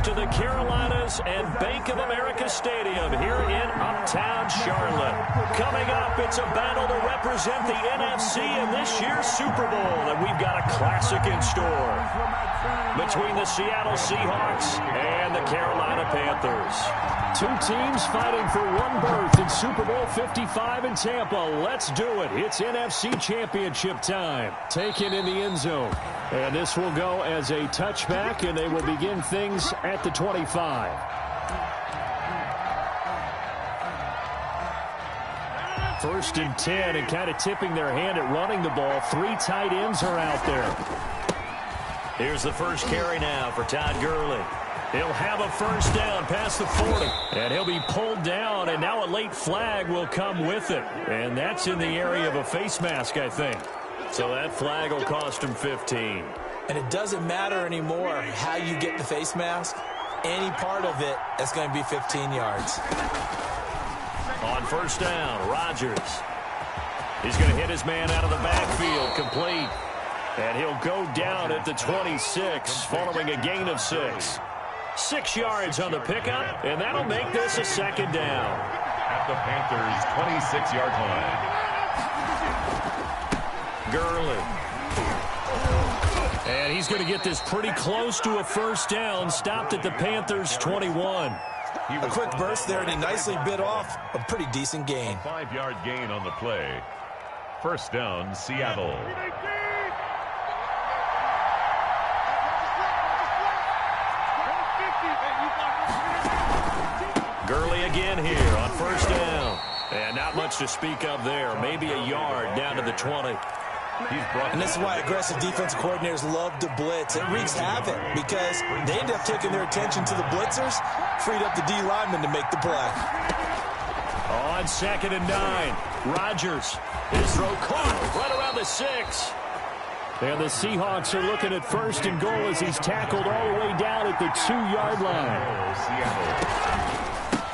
to the Carolinas and Bank of America Stadium here in Uptown Charlotte. Coming up, it's a battle to represent the NFC in this year's Super Bowl, and we've got a classic in store between the Seattle Seahawks and the Carolina Panthers. Two teams fighting for one berth in Super Bowl 55 in Tampa. Let's do it. It's NFC Championship time. Taken in the end zone. And this will go as a touchback, and they will begin things at the 25. First and 10, and kind of tipping their hand at running the ball. Three tight ends are out there. Here's the first carry now for Todd Gurley. He'll have a first down past the 40. And he'll be pulled down, and now a late flag will come with it. And that's in the area of a face mask, I think. So that flag will cost him 15. And it doesn't matter anymore how you get the face mask. Any part of it, that's going to be 15 yards. On first down, Rodgers. He's going to hit his man out of the backfield, complete. And he'll go down at the 26 following a gain of 6. 6 yards on the pickup, and that'll make this a second down. At the Panthers' 26-yard line. Gurley. And he's going to get this pretty close to a first down, stopped at the Panthers' 21. A quick burst there, and he nicely bit off a pretty decent gain. A 5-yard gain on the play. First down, Seattle. Gurley again here on first down. And not much to speak of there. Maybe a yard down to the 20. And this is why aggressive defensive coordinators love to blitz. It wreaks havoc because they end up taking their attention to the blitzers, freed up the D lineman to make the play. On second and 9, Rodgers. His throw caught right around the 6. And the Seahawks are looking at first and goal as he's tackled all the way down at the 2-yard line.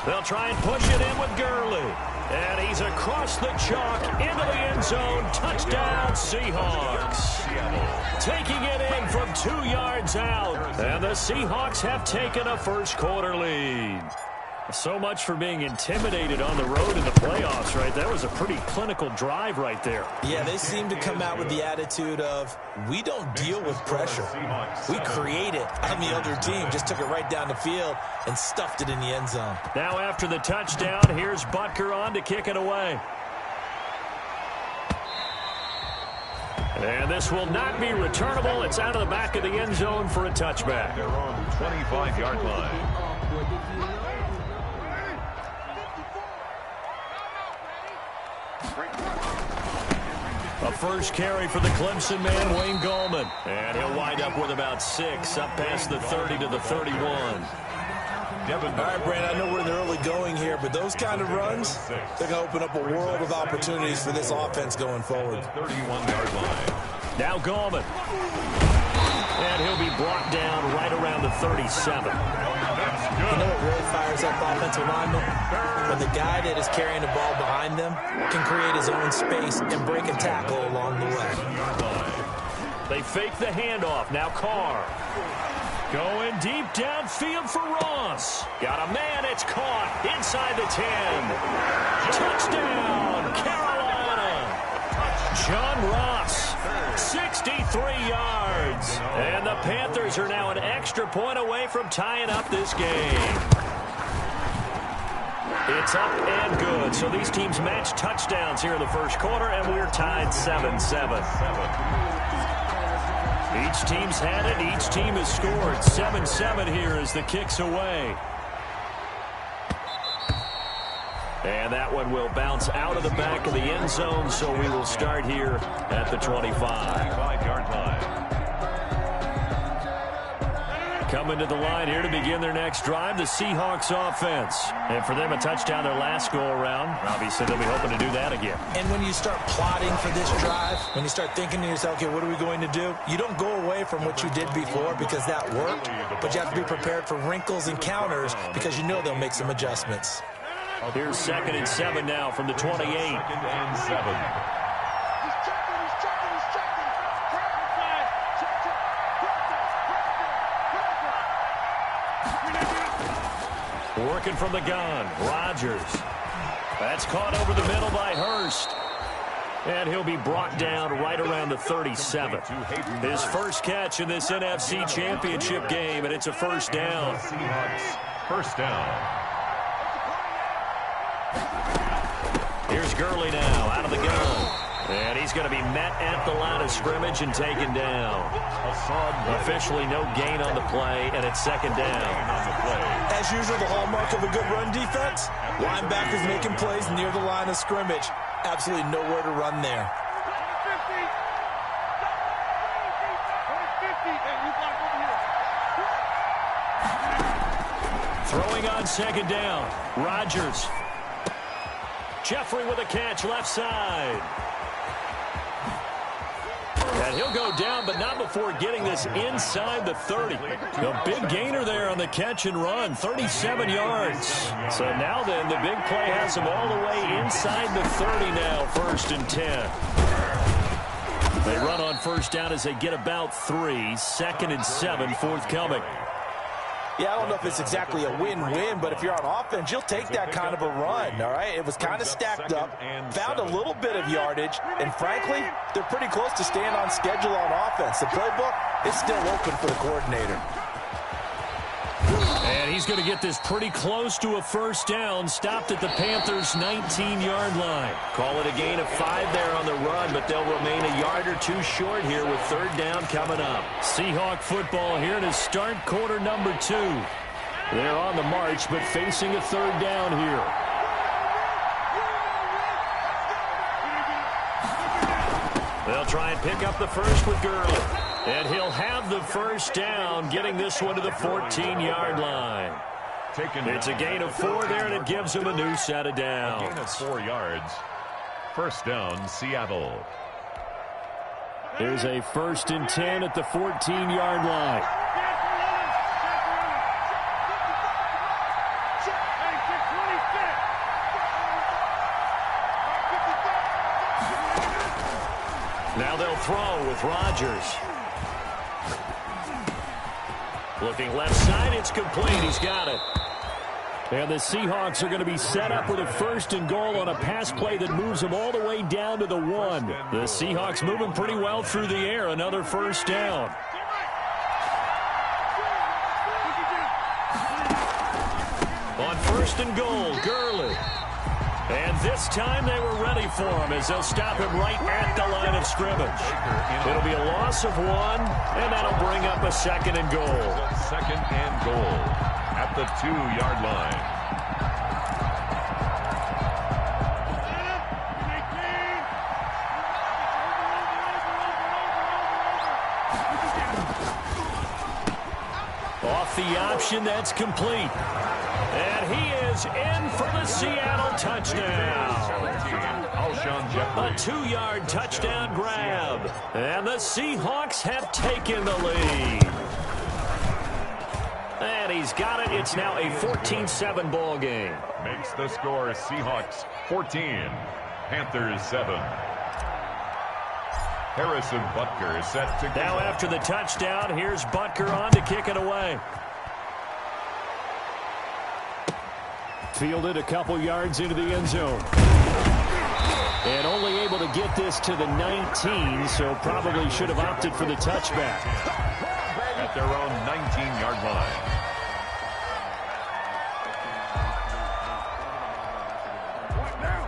They'll try and push it in with Gurley. And he's across the chalk into the end zone. Touchdown, Seahawks. Taking it in from 2 yards out. And the Seahawks have taken a first quarter lead. So much for being intimidated on the road in the playoffs, right? That was a pretty clinical drive right there. Yeah, they seem to come out with the attitude of, we don't deal with pressure. We create it on the other team. Just took it right down the field and stuffed it in the end zone. Now after the touchdown, here's Butker on to kick it away. And this will not be returnable. It's out of the back of the end zone for a touchback. They're on the 25-yard line. A first carry for the Clemson man, Wayne Gallman. And he'll wind up with about 6, up past the 30 to the 31. All right, Brandon, I know we're in the early going here, but those kind of runs, they're going to open up a world of opportunities for this offense going forward. 31-yard line. Now Gallman. And he'll be brought down right around the 37. You know what really fires up offensive linemen? When the guy that is carrying the ball behind them can create his own space and break a tackle along the way. They fake the handoff. Now Carr. Going deep downfield for Ross. Got a man. It's caught inside the 10. Touchdown, Carolina. John Ross, 63 yards. And the Panthers are now an extra point away from tying up this game. It's up and good. So these teams match touchdowns here in the first quarter, and we're tied 7-7. Each team's had it. Each team has scored. 7-7 here as the kick's away. And that one will bounce out of the back of the end zone, so we will start here at the 25. 25-yard line. Coming to the line here to begin their next drive, the Seahawks offense. And for them, a touchdown their last go-around. Obviously, they'll be hoping to do that again. And when you start plotting for this drive, when you start thinking to yourself, okay, what are we going to do? You don't go away from what you did before because that worked, but you have to be prepared for wrinkles and counters because you know they'll make some adjustments. Here's 2nd and 7 now from the 28. 2nd and 7. Working from the gun, Rodgers. That's caught over the middle by Hurst. And he'll be brought down right around the 37. His first catch in this NFC Championship game, and it's a first down. Seahawks, first down. Here's Gurley now, out of the gun. And he's going to be met at the line of scrimmage and taken down. Officially no gain on the play, and it's second down. As usual, the hallmark of a good run defense, linebackers making plays near the line of scrimmage. Absolutely nowhere to run there. Throwing on second down, Rodgers. Jeffrey with a catch left side. And he'll go down, but not before getting this inside the 30. A big gainer there on the catch and run, 37 yards. So now then, the big play has him all the way inside the 30 now, 1st and 10. They run on first down as they get about 3, 2nd and 7, forthcoming. Yeah, I don't know if it's exactly a win-win, but if you're on offense, you'll take that kind of a run, all right? It was kind of stacked up, found a little bit of yardage, and frankly, they're pretty close to staying on schedule on offense. The playbook is still open for the coordinator. And he's going to get this pretty close to a first down, stopped at the Panthers' 19-yard line. Call it a gain of 5 there on the run, but they'll remain a yard or 2 short here with third down coming up. Seahawk football here to start quarter number 2. They're on the march, but facing a third down here. They'll try and pick up the first with Gurley. And he'll have the first down, getting this one to the 14-yard line. It's a gain of 4 there, and it gives him a new set of downs. A gain of 4 yards. First down, Seattle. There's a 1st and 10 at the 14-yard line. Now they'll throw with Rodgers. Looking left side, it's complete. He's got it. And the Seahawks are going to be set up with a 1st and goal on a pass play that moves them all the way down to the 1. The Seahawks moving pretty well through the air. Another first down. On 1st and goal, Gurley. And this time they were ready for him as they'll stop him right at the line of scrimmage. It'll be a loss of 1, and that'll bring up a 2nd and goal. 2nd and goal at the 2-yard line. Off the option, that's complete. And he is in for the Seattle touchdown. A 2-yard touchdown grab. And the Seahawks have taken the lead. And he's got it. It's now a 14-7 ball game. Makes the score Seahawks 14, Panthers 7. Harrison Butker is set to go. Now after the touchdown, here's Butker on to kick it away. Fielded a couple yards into the end zone. And only able to get this to the 19, so probably should have opted for the touchback. At their own 19-yard line.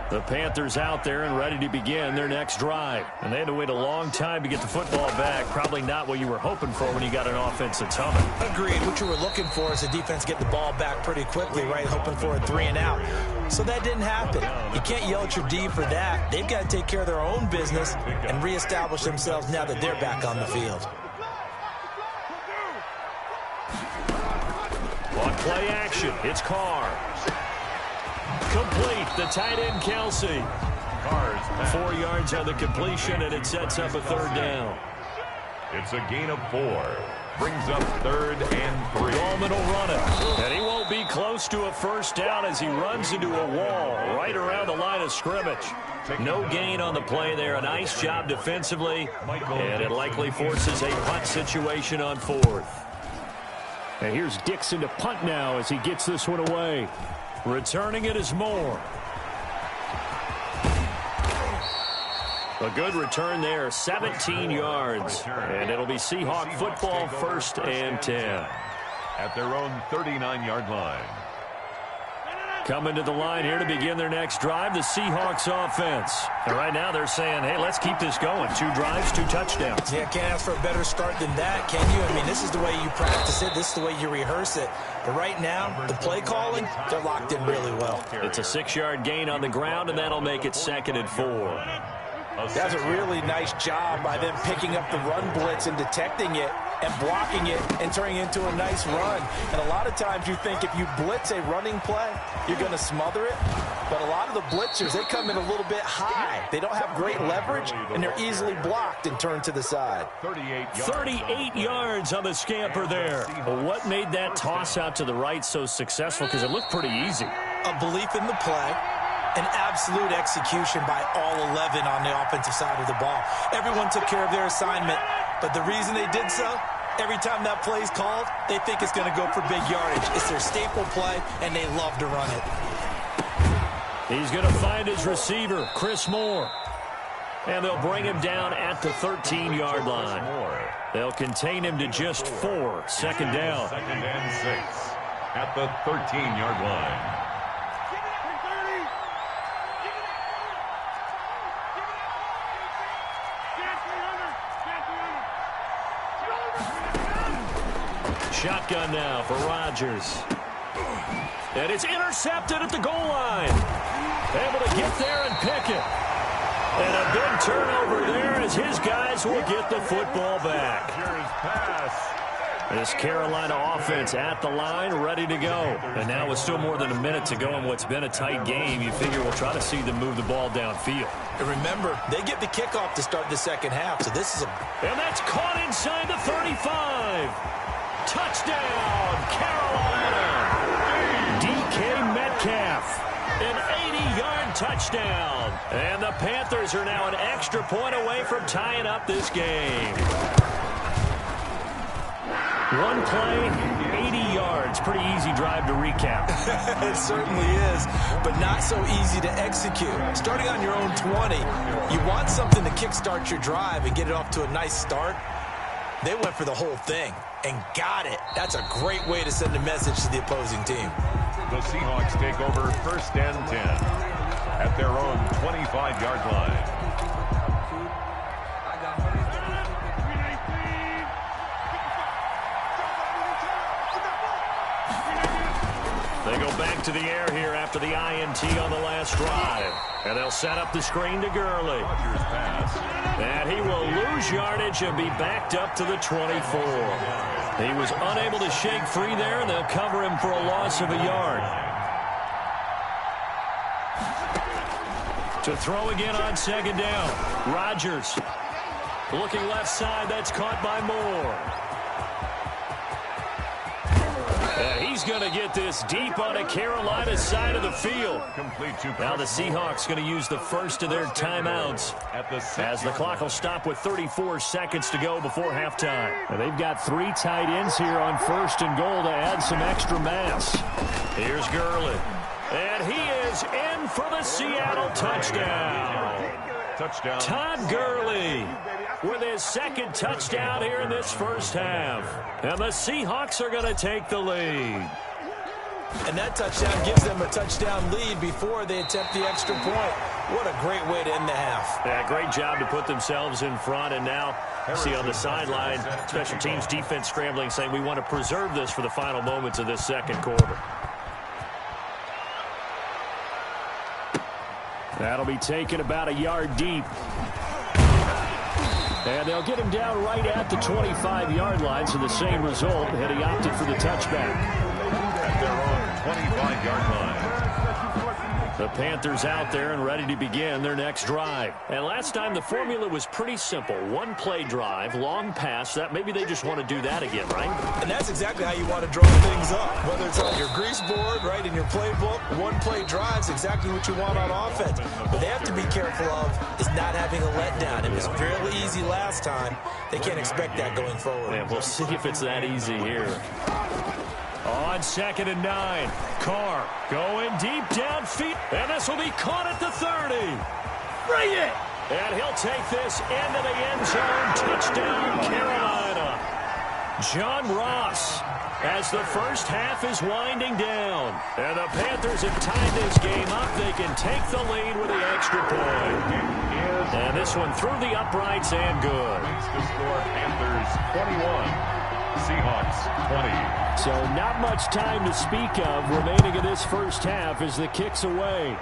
The Panthers out there and ready to begin their next drive. And they had to wait a long time to get the football back. Probably not what you were hoping for when you got an offense that's humming. Agreed. What you were looking for is the defense get the ball back pretty quickly, right? Hoping for a 3 and out. So that didn't happen. You can't yell at your D for that. They've got to take care of their own business and reestablish themselves now that they're back on the field. On play action, it's Carr. Complete, the tight end Kelsey. 4 yards on the completion, and it sets up a third down. It's a gain of 4. Brings up 3rd and 3. Gallman will run it, and he won't be close to a first down as he runs into a wall right around the line of scrimmage. No gain on the play there. A nice job defensively, and it likely forces a punt situation on 4th. And here's Dixon to punt now as he gets this one away. Returning it is Moore. A good return there, 17 yards. And it'll be Seahawk football, 1st and 10. At their own 39-yard line. Coming to the line here to begin their next drive, the Seahawks offense. And right now they're saying, hey, let's keep this going. 2 drives, 2 touchdowns. Yeah, can't ask for a better start than that, can you? I mean, this is the way you practice it. This is the way you rehearse it. But right now, the play calling, they're locked in really well. It's a 6-yard gain on the ground, and that'll make it 2nd and 4. That's a really nice job by them picking up the run blitz and detecting it and blocking it and turning it into a nice run. And a lot of times you think if you blitz a running play, you're going to smother it. But a lot of the blitzers, they come in a little bit high. They don't have great leverage, and they're easily blocked and turned to the side. 38 yards on the scamper there. Well, what made that toss out to the right so successful? Because it looked pretty easy. A belief in the play. An absolute execution by all 11 on the offensive side of the ball. Everyone took care of their assignment, but the reason they did so, every time that play is called, they think it's going to go for big yardage. It's their staple play, and they love to run it. He's going to find his receiver, Chris Moore. And they'll bring him down at the 13-yard line. They'll contain him to just 4, 2nd down. 2nd and 6 at the 13-yard line. Shotgun now for Rodgers. And it's intercepted at the goal line. Able to get there and pick it. And a big turnover there as his guys will get the football back. This Carolina offense at the line, ready to go. And now with still more than a minute to go in what's been a tight game, you figure we'll try to see them move the ball downfield. And remember, they get the kickoff to start the second half, so this is a... And that's caught inside the 35. Touchdown, Carolina. DK Metcalf. An 80-yard touchdown. And the Panthers are now an extra point away from tying up this game. One play, 80 yards. Pretty easy drive to recap. It certainly is, but not so easy to execute. Starting on your own 20, you want something to kickstart your drive and get it off to a nice start. They went for the whole thing and got it. That's a great way to send a message to the opposing team. The Seahawks take over 1st and 10 at their own 25-yard line. They go back to the air here after the INT on the last drive. And they'll set up the screen to Gurley. And he will lose yardage and be backed up to the 24. He was unable to shake free there, and they'll cover him for a loss of a yard. To throw again on 2nd down. Rodgers looking left side. That's caught by Moore. He's going to get this deep on the Carolina side of the field. Now the Seahawks going to use the first of their timeouts as the clock will stop with 34 seconds to go before halftime. And they've got 3 tight ends here on 1st and goal to add some extra mass. Here's Gurley. And he is in for the Seattle touchdown. Todd Gurley with his 2nd touchdown here in this first half. And the Seahawks are going to take the lead. And that touchdown gives them a touchdown lead before they attempt the extra point. What a great way to end the half. Yeah, great job to put themselves in front. And now, see on the sideline, special teams defense scrambling, saying we want to preserve this for the final moments of this 2nd quarter. That'll be taken about a yard deep. And they'll get him down right at the 25-yard line, so the same result, and he opted for the touchback. At their own 25-yard line. The Panthers out there and ready to begin their next drive. And last time the formula was pretty simple. One play drive, long pass. That maybe they just want to do that again, right? And that's exactly how you want to draw things up. Whether it's on your grease board, right, in your playbook, one play drive is exactly what you want on offense. What they have to be careful of is not having a letdown. It was fairly easy last time. They can't expect that going forward. And we'll see if it's that easy here. On 2nd and 9, Carr going deep downfield, and this will be caught at the 30. Bring it! And he'll take this into the end zone. Touchdown, Carolina. John Ross, as the first half is winding down. And the Panthers have tied this game up. They can take the lead with the extra point. And this one through the uprights and good. The score, Panthers 21. Seahawks 20. So not much time to speak of remaining in this first half as the kick's away.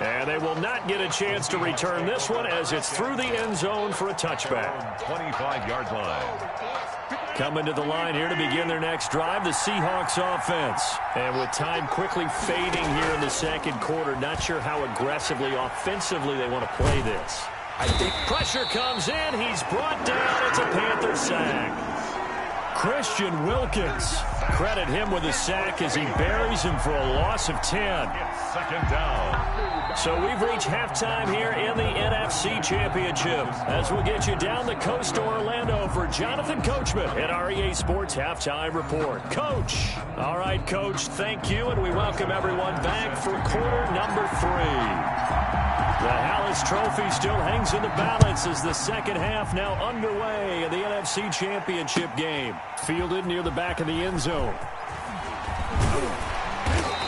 And they will not get a chance to return this one as it's through the end zone for a touchback. 25-yard line. Coming to the line here to begin their next drive, the Seahawks offense. And with time quickly fading here in the second quarter, not sure how aggressively, offensively they want to play this. I think pressure comes in. He's brought down. It's a Panther sack. Christian Wilkins. Credit him with a sack as he buries him for a loss of 10. Second down. So we've reached halftime here in the NFC Championship as we'll get you down the coast to Orlando for Jonathan Coachman at our EA Sports Halftime Report. Coach. All right, Coach, thank you, and we welcome everyone back for quarter number 3. The Hallis Trophy still hangs in the balance as the second half now underway in the NFC Championship game. Fielded near the back of the end zone.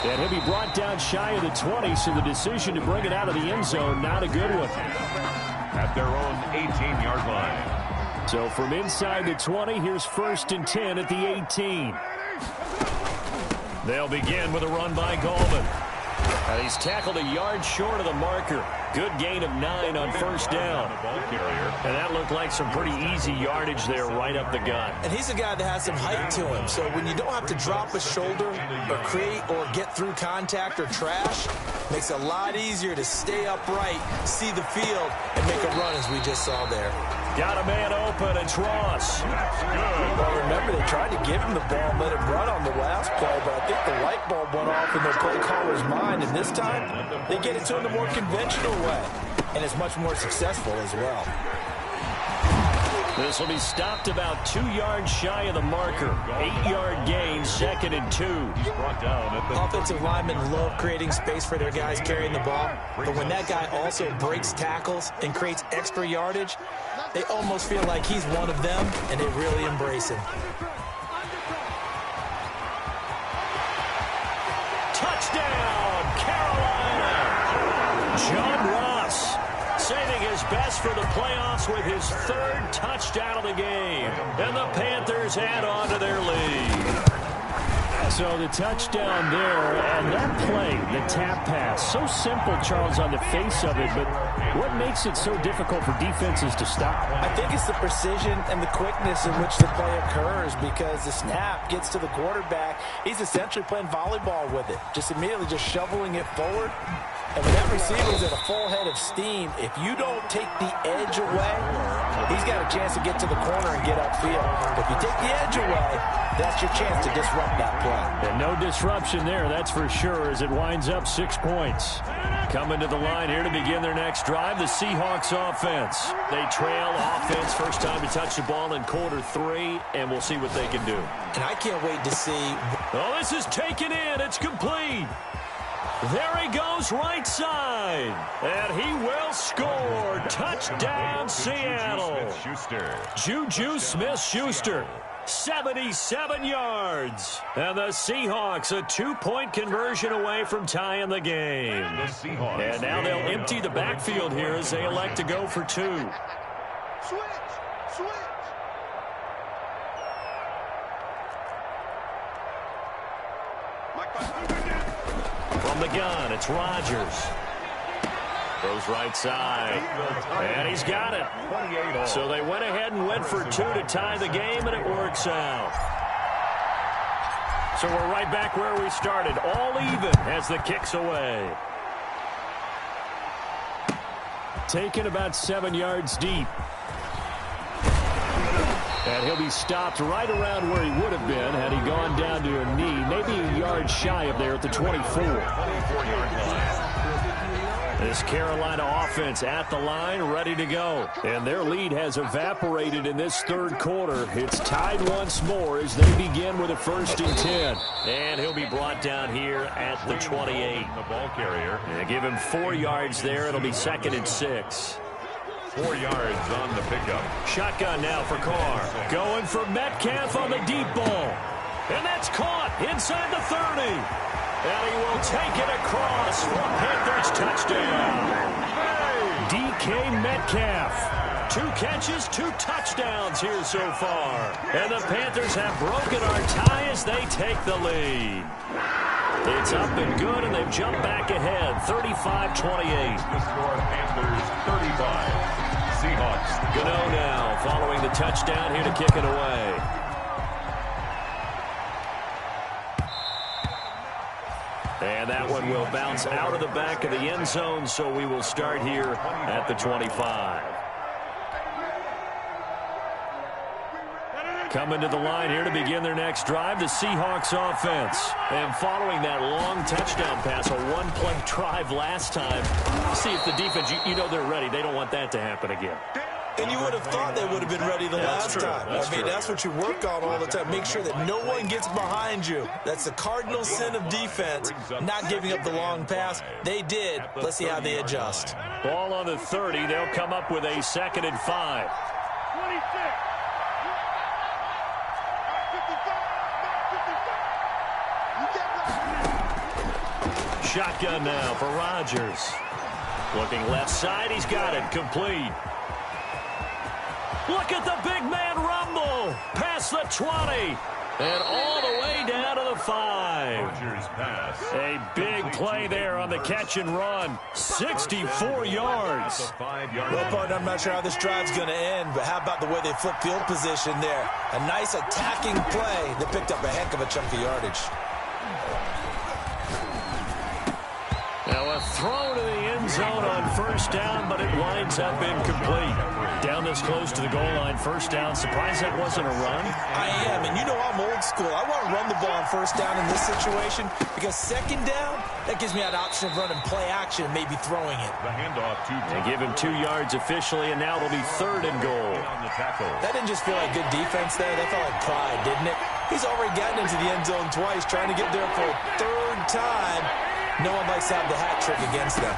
And he'll be brought down shy of the 20, so the decision to bring it out of the end zone, not a good one. At their own 18-yard line. So from inside the 20, here's 1st and 10 at the 18. They'll begin with a run by Gallman. He's tackled a yard short of the marker. Good gain of 9 on first down. And that looked like some pretty easy yardage there right up the gut. And he's a guy that has some height to him. So when you don't have to drop a shoulder or create or get through contact or trash, makes it a lot easier to stay upright, see the field, and make a run as we just saw there. Got a man open. It's Ross. Well, remember, they tried to give him the ball and let him run on the last play, but I think the light bulb went off in their play caller's mind, and this time they get it to him the more conventional way, and it's much more successful as well. This will be stopped about 2 yards shy of the marker. 8-yard gain, 2nd and 2. Offensive linemen love creating space for their guys carrying the ball, but when that guy also breaks tackles and creates extra yardage, they almost feel like he's one of them, and they really embrace him. Touchdown, Carolina! John Ross saving his best for the playoffs with his 3rd touchdown of the game. And the Panthers add on to their lead. So the touchdown there, and that play, the tap pass, so simple, Charles, on the face of it, but what makes it so difficult for defenses to stop? I think it's the precision and the quickness in which the play occurs, because the snap gets to the quarterback. He's essentially playing volleyball with it, just immediately just shoveling it forward. And when that receiver's at a full head of steam, if you don't take the edge away, he's got a chance to get to the corner and get upfield. If you take the edge away, that's your chance to disrupt that play. And no disruption there, that's for sure, as it winds up 6 points. Coming to the line here to begin their next drive, the Seahawks offense. They trail offense, first time to touch the ball in quarter 3, and we'll see what they can do. And I can't wait to see. Oh, this is taken in. It's complete. There he goes right side. And he will score. Touchdown, Seattle. Juju Smith-Schuster. 77 yards. And the Seahawks a 2-point conversion away from tying the game. And now they'll empty the backfield here as they elect to go for 2. Switch. From the gun, it's Rodgers. Throws right side. And he's got it. So they went ahead and went for 2 to tie the game, and it works out. So we're right back where we started, all even as the kick's away. Taken about 7 yards deep. And he'll be stopped right around where he would have been had he gone down to a knee, maybe a yard shy of there at the 24. This Carolina offense at the line, ready to go. And their lead has evaporated in this third quarter. It's tied once more as they begin with a 1st and 10. And he'll be brought down here at the 28. The ball carrier. And give him 4 yards there. It'll be 2nd and 6. 4 yards on the pickup. Shotgun now for Carr. Going for Metcalf on the deep ball. And that's caught inside the 30. And he will take it across for Panthers touchdown. DK Metcalf. 2 catches, 2 touchdowns here so far. And the Panthers have broken our tie as they take the lead. It's up and good, and they've jumped back ahead, 35-28. The score, Panthers 35. Seahawks. Gano now following the touchdown here to kick it away. And that one will bounce out of the back of the end zone, so we will start here at the 25. Coming to the line here to begin their next drive, the Seahawks offense. And following that long touchdown pass, a one-play drive last time, see if the defense, you know they're ready. They don't want that to happen again. And you would have thought they would have been ready the last time. That's what you work on all the time. Make sure that no one gets behind you. That's the cardinal sin of defense, not giving up the long pass. They did. Let's see how they adjust. Ball on the 30. They'll come up with a 2nd and 5. 26. Shotgun now for Rodgers. Looking left side. He's got it. Complete. Look at the big man rumble. Past the 20. And all the way down to the 5. Rodgers pass. A big play there on the catch and run. 64 yards. Well, partner, I'm not sure how this drive's going to end, but how about the way they flip field position there? A nice attacking play that picked up a heck of a chunk of yardage. Now a throw to the end zone on 1st down, but it winds up incomplete. Down this close to the goal line, 1st down. Surprised that wasn't a run? I am, and you know I'm old school. I want to run the ball on 1st down in this situation because 2nd down, that gives me that option of running play action and maybe throwing it. The handoff to They give him 2 yards officially, and now it'll be 3rd and goal. on the tackle. That didn't just feel like good defense there. That felt like pride, didn't it? He's already gotten into the end zone twice, trying to get there for a 3rd time. No one likes to have the hat trick against them.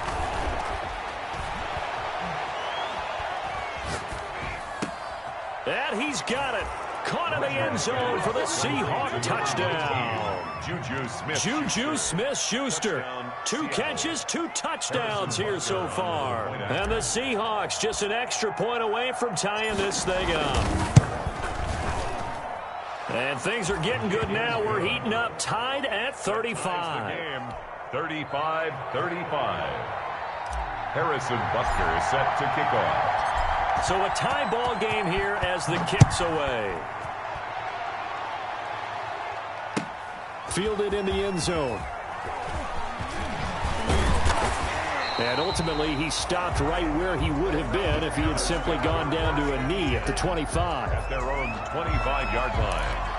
And he's got it. Caught in the end zone for the Seahawk touchdown. Juju Smith-Schuster. 2 catches, 2 touchdowns here so far. And the Seahawks just an extra point away from tying this thing up. And things are getting good now. We're heating up, tied at 35. 35-35. Harrison Butker is set to kick off. So a tie ball game here as the kick's away. Fielded in the end zone. And ultimately, he stopped right where he would have been if he had simply gone down to a knee at the 25. At their own 25-yard line.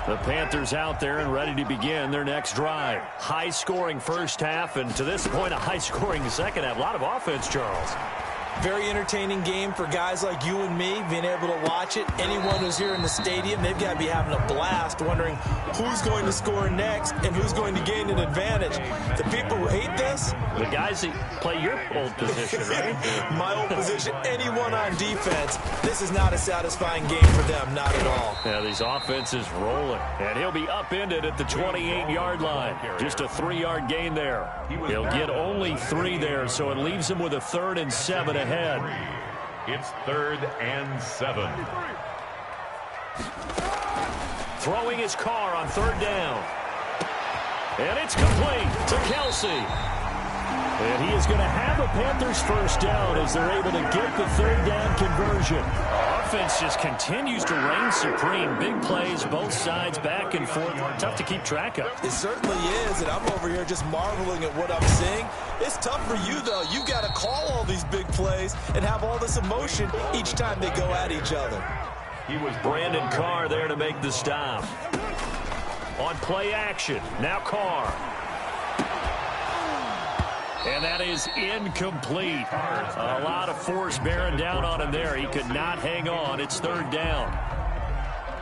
The Panthers out there and ready to begin their next drive. High-scoring 1st half, and to this point, a high-scoring 2nd half. A lot of offense, Charles. Very entertaining game for guys like you and me, being able to watch it. Anyone who's here in the stadium, they've got to be having a blast, wondering who's going to score next and who's going to gain an advantage. The people who hate this, the guys that play your old position, right? My old position, anyone on defense, this is not a satisfying game for them, not at all. Yeah, these offenses rolling. And he'll be upended at the 28-yard line. Just a 3-yard gain there. He'll get only 3 there, so it leaves him with a 3rd and 7 ahead. It's 3rd and 7. Throwing his car on 3rd down. And it's complete to Kelsey. And he is going to have a Panthers 1st down as they're able to get the 3rd down conversion. A offense just continues to reign supreme. Big plays, both sides, back and forth. Tough to keep track of. It certainly is, and I'm over here just marveling at what I'm seeing. It's tough for you, though. You've got to call all these big plays and have all this emotion each time they go at each other. He was Brandon Carr there to make the stop. On play action, now Carr. And that is incomplete. A lot of force bearing down on him there. He could not hang on. It's third down.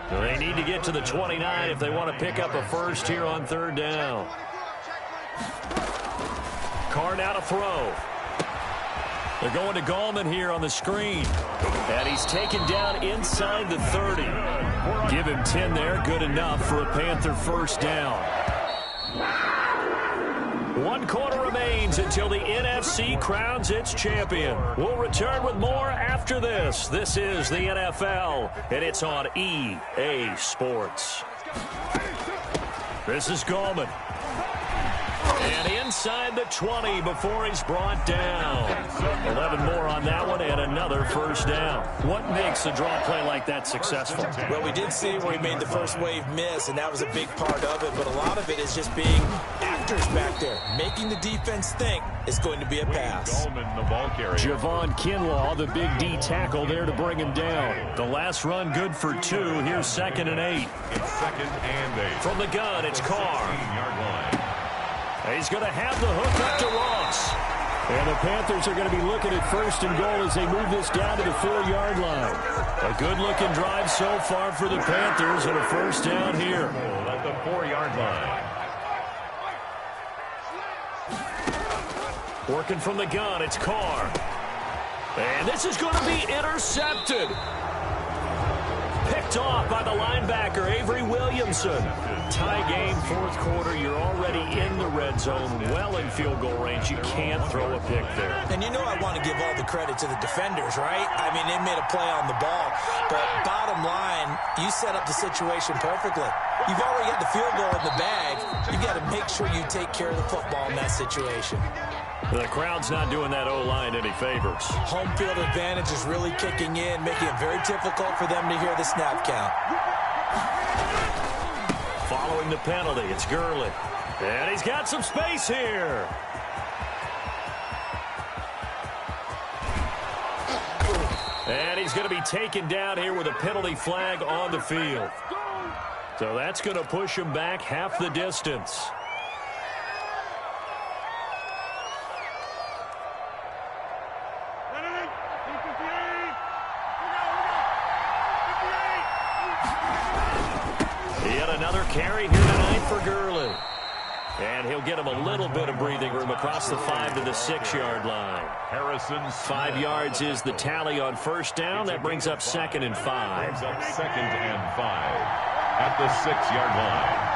They need to get to the 29 if they want to pick up a first here on third down. Carr now to throw. They're going to Gallman here on the screen. And he's taken down inside the 30. Give him 10 there. Good enough for a Panther first down. 1 quarter remains until the NFC crowns its champion. We'll return with more after this. This is the NFL, and it's on EA Sports. This is Gallman. And inside the 20 before he's brought down. 11 more on that one and another first down. What makes a draw play like that successful? Well, we did see where he made the first wave miss, and that was a big part of it. But a lot of it is just being actors back there, making the defense think it's going to be a pass. Javon Kinlaw, the big D tackle there to bring him down. The last run good for 2. Here's 2nd and 8. It's 2nd and 8. From the gun, it's Carr. He's going to have the hook up to Ross. And the Panthers are going to be looking at 1st and goal as they move this down to the 4-yard line. A good-looking drive so far for the Panthers and a first down here. At the 4-yard line. Working from the gun, it's Carr. And this is going to be intercepted. Picked off by the linebacker, Avery Williamson. Tie game, 4th quarter. You're already in the red zone, well in field goal range. You can't throw a pick there. And you know I want to give all the credit to the defenders, right? I mean, they made a play on the ball. But bottom line, you set up the situation perfectly. You've already got the field goal in the bag. You've got to make sure you take care of the football in that situation. The crowd's not doing that O-line any favors. Home field advantage is really kicking in, making it very difficult for them to hear the snap count. Following the penalty, it's Gurley. And he's got some space here. And he's going to be taken down here with a penalty flag on the field. So that's going to push him back half the distance. Carry here tonight for Gurley. And he'll get him a little bit of breathing room across the 5 to the 6-yard line. Harrison's 5 yards is the tally on first down. That brings up 2nd and 5. Brings up 2nd and 5 at the 6-yard line.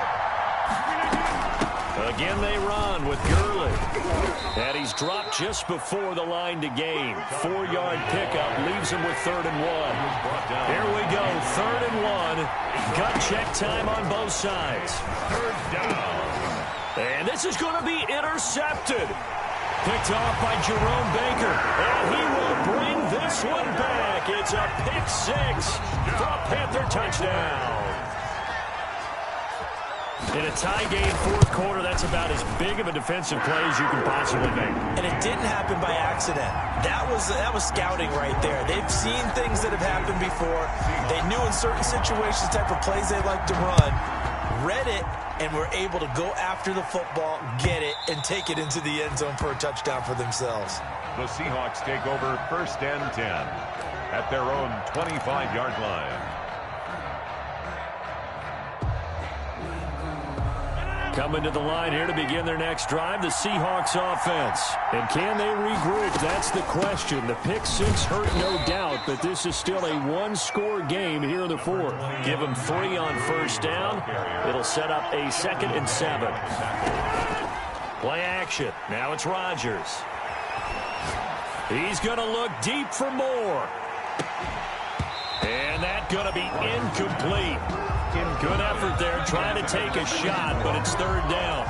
Again they run with Gurley. And he's dropped just before the line to gain. 4-yard pickup leaves him with 3rd and 1. Here we go, 3rd and 1. Gut check time on both sides. 3rd down. And this is going to be intercepted. Picked off by Jerome Baker. And he will bring this one back. It's a pick 6 for a Panther touchdown. In a tie game, 4th quarter, that's about as big of a defensive play as you can possibly make. And it didn't happen by accident. That was scouting right there. They've seen things that have happened before. They knew in certain situations the type of plays they like to run, read it, and were able to go after the football, get it, and take it into the end zone for a touchdown for themselves. The Seahawks take over 1st and 10 at their own 25-yard line. Coming to the line here to begin their next drive, the Seahawks offense. And can they regroup? That's the question. The pick 6 hurt, no doubt, but this is still a one-score game here in the 4th. Give them 3 on first down. It'll set up a 2nd and 7. Play action. Now it's Rodgers. He's going to look deep for more. And that's going to be incomplete. Good effort there trying to take a shot, but it's 3rd down.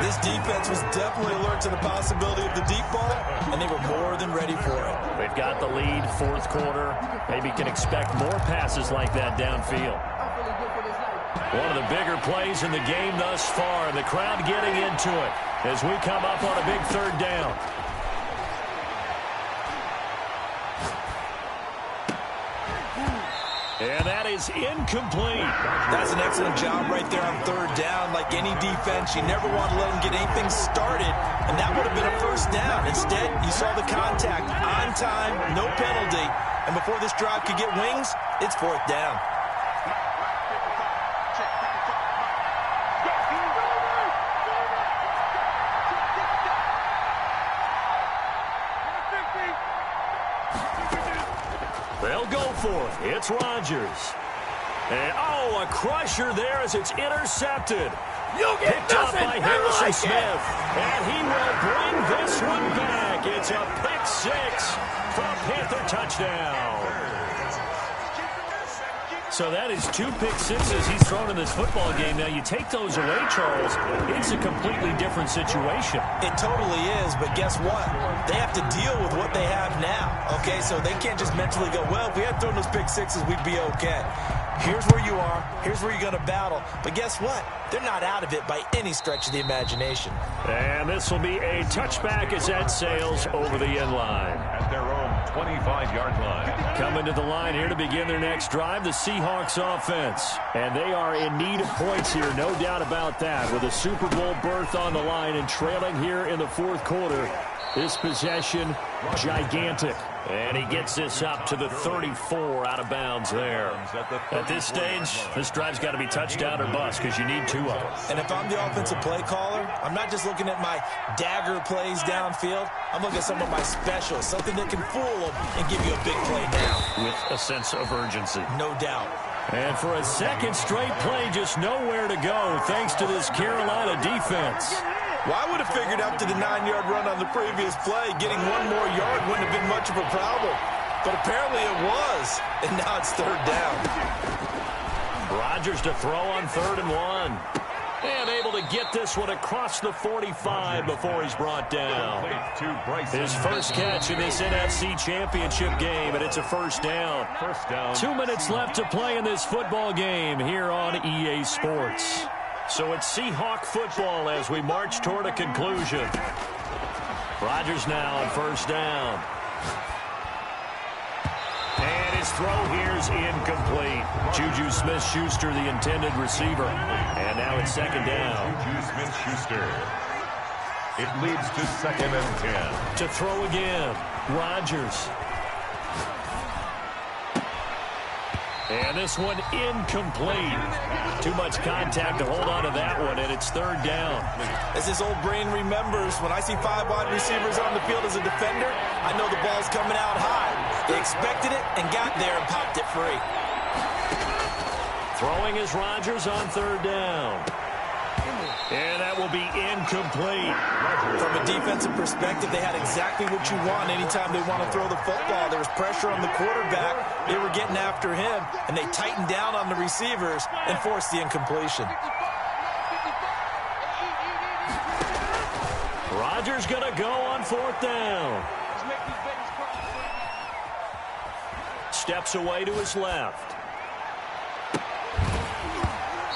This defense was definitely alert to the possibility of the deep ball, and they were more than ready for it. They've got the lead, fourth quarter. Maybe can expect more passes like that downfield. One of the bigger plays in the game thus far, and the crowd getting into it as we come up on a big third down. And that is incomplete. That's an excellent job right there on third down. Like any defense, you never want to let them get anything started, and that would have been a first down. Instead, you saw the contact on time, no penalty, and before this drive could get wings, it's fourth down. They'll go for it. It's Rodgers. And, a crusher there as it's intercepted. Picked up by Harrison Smith. And he will bring this one back. It's a pick six for a Panther touchdown. So that is 2 pick sixes he's thrown in this football game. Now, you take those away, Charles, it's a completely different situation. It totally is, but guess what? They have to deal with what they have now, okay? So they can't just mentally go, well, if we had thrown those pick sixes, we'd be okay. Here's where you are. Here's where you're going to battle. But guess what? They're not out of it by any stretch of the imagination. And this will be a touchback as that sails over the end line. At their own 25-yard line. Coming to the line here to begin their next drive, the Seahawks offense. And they are in need of points here, no doubt about that. With a Super Bowl berth on the line and trailing here in the fourth quarter. This possession, gigantic. And he gets this up to the 34 out of bounds there. At this stage, this drive's got to be touchdown or bust because you need 2 of them. And if I'm the offensive play caller, I'm not just looking at my dagger plays downfield. I'm looking at some of my specials, something that can fool them and give you a big play now. With a sense of urgency. No doubt. And for a second straight play, just nowhere to go thanks to this Carolina defense. Well, I would have figured after the 9-yard run on the previous play, getting 1 more yard wouldn't have been much of a problem. But apparently it was, and now it's third down. Rodgers to throw on 3rd and 1. And able to get this one across the 45 before he's brought down. His first catch in this NFC Championship game, and it's a first down. 2 minutes left to play in this football game here on EA Sports. So it's Seahawk football as we march toward a conclusion. Rodgers now on first down. And his throw here is incomplete. Juju Smith-Schuster, the intended receiver. And now it's second down. Juju Smith-Schuster. It leads to 2nd and 10. To throw again, Rodgers. And this one incomplete. Too much contact to hold on to that one, and it's third down. As his old brain remembers, when I see 5 wide receivers on the field as a defender, I know the ball's coming out high. They expected it and got there and popped it free. Throwing is Rodgers on third down. And that will be incomplete. From a defensive perspective, they had exactly what you want anytime they want to throw the football. There was pressure on the quarterback. They were getting after him, and they tightened down on the receivers and forced the incompletion. Rodgers going to go on 4th down. Steps away to his left.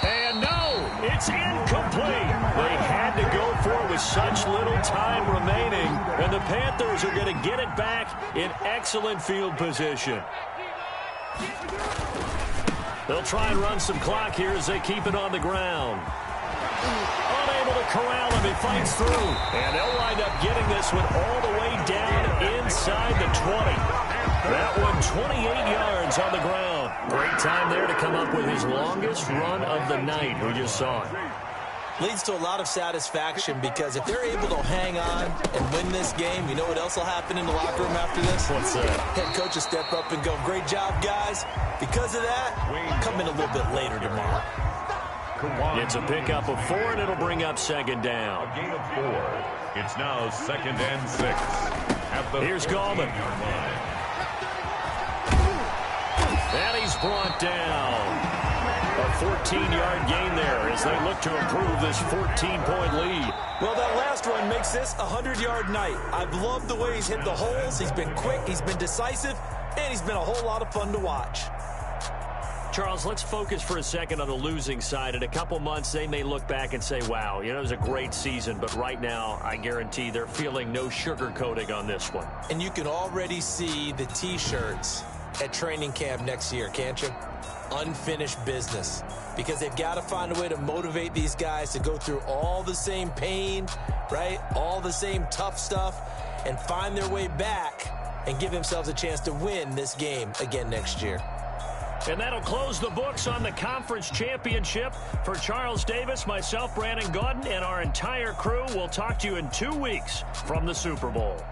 And no, it's incomplete. They had to go for it with such little time remaining, and the Panthers are going to get it back in excellent field position. They'll try and run some clock here as they keep it on the ground. Unable to corral him, he fights through. And they'll wind up getting this one all the way down inside the 20. That one 28 yards on the ground. Great time there to come up with his longest run of the night. We just saw it. Leads to a lot of satisfaction because if they're able to hang on and win this game, you know what else will happen in the locker room after this? What's that? Head coach will step up and go, great job, guys. Because of that, come in a little bit later tomorrow. It's a pickup of 4, and it'll bring up second down. A gain of 4. It's now 2nd and 6. Here's Gallman. And he's brought down. A 14-yard gain there as as they look to improve this 14-point lead. Well, that last run makes this a 100-yard night. I've loved the way he's hit the holes. He's been quick, he's been decisive, and he's been a whole lot of fun to watch. Charles, let's focus for a second on the losing side. In a couple months, they may look back and say, wow, it was a great season. But right now, I guarantee they're feeling no sugarcoating on this one. And you can already see the T-shirts at training camp next year, can't you? Unfinished business. Because they've got to find a way to motivate these guys to go through all the same pain, right? All the same tough stuff, and find their way back and give themselves a chance to win this game again next year. And that'll close the books on the conference championship. For Charles Davis, myself, Brandon Gaudin, and our entire crew, we'll talk to you in 2 weeks from the Super Bowl.